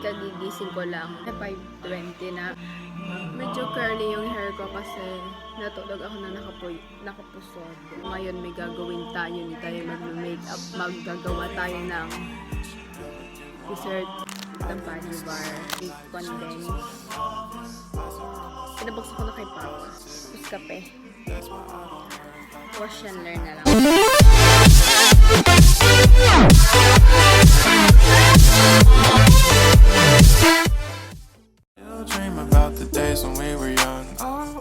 kagigising ko lang. 5:20 na. Medyo curly yung hair ko kasi natulog ako na nakapusod. Ngayon may gagawin tayo. Hindi tayo mag-makeup. Maggagawa tayo ng dessert ng Fudgee Barr. Condense. Pinabuksan ko na kay Papa. Tapos kape. Wash and learn na lang. Dream about the days when we were young.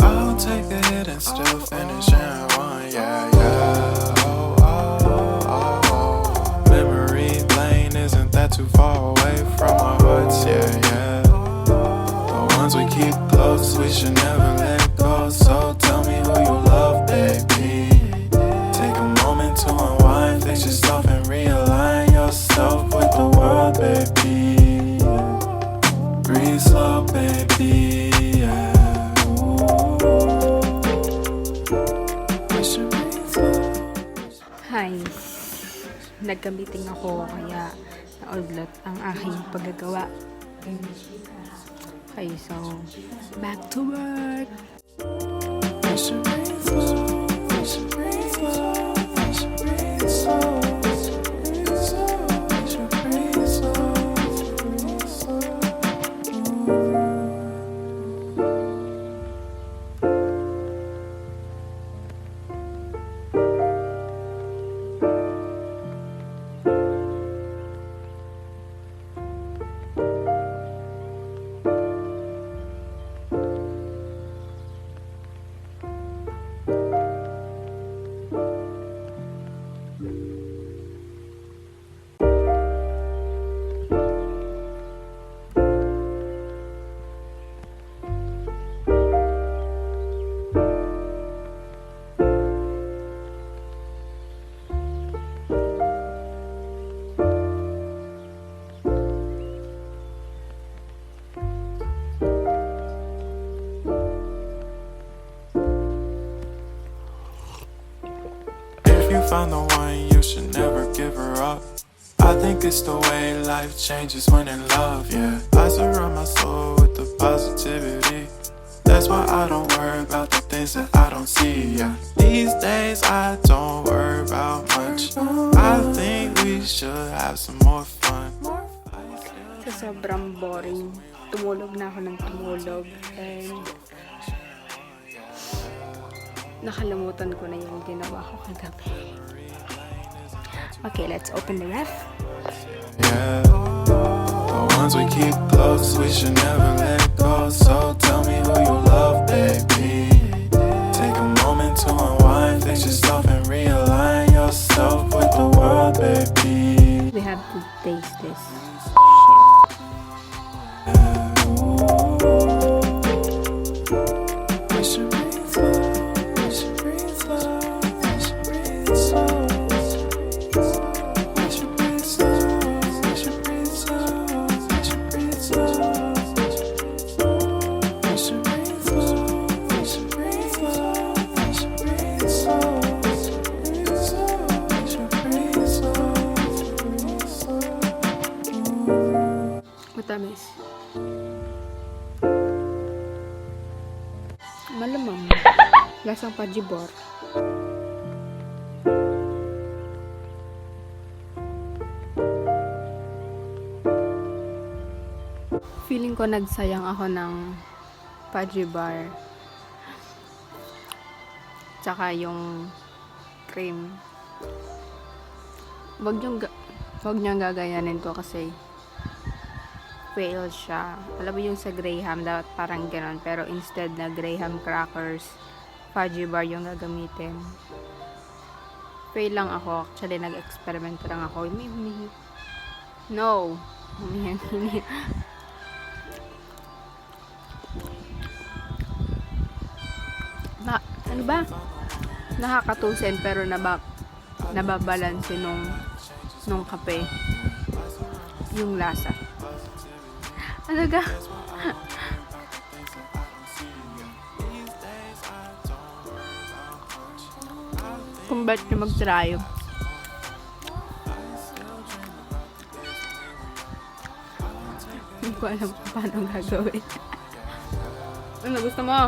I'll take a hit and still finish in one. Yeah, yeah. Oh, oh, oh, oh. Memory lane, isn't that too far away from our hearts? Yeah, yeah. The ones we keep close, we should never let go. So tell me who you love, baby. Take a moment to unwind, fix yourself and realign yourself with the world, baby. Breathe slow, baby, yeah. Hi! Nagka-meeting ako kaya naudlot ang aking paggagawa. Okay, so back to work! Found the one, you should never give her up. I think it's the way life changes when in love, yeah. I surround my soul with the positivity. That's why I don't worry about the things that I don't see, yeah. These days I don't worry about much. I think we should have some more fun. Sa sobrang boring, tumulog na ako ng tumulog and nakalimutan ko na yung ginawa ko kagabi. Okay, let's open the ref. Yeah, the ones we keep close, we should never let go. So tell me who you love, baby. Take a moment to unwind, fix yourself and realign yourself with the world, baby. We have to taste this. Matamis. Malamang. Lasang Fudgee Barr. Feeling ko nagsayang ako ng Fudgee Barr. Tsaka yung cream. Wag niyong gagayanin to kasi fail siya. Alam mo yung sa Graham, dapat parang ganon. Pero instead na Graham crackers, Fudgee Barr yung gagamitin. Fail lang ako. Actually, nag-experiment lang ako. No! Humihingi. Ano ba? Nakakatusin pero nababalansin nung kape yung lasa. Alaga. Kung ba't nyo mag-try. Hindi ko ko alam kung paano gagawin. Ano, gusto mo?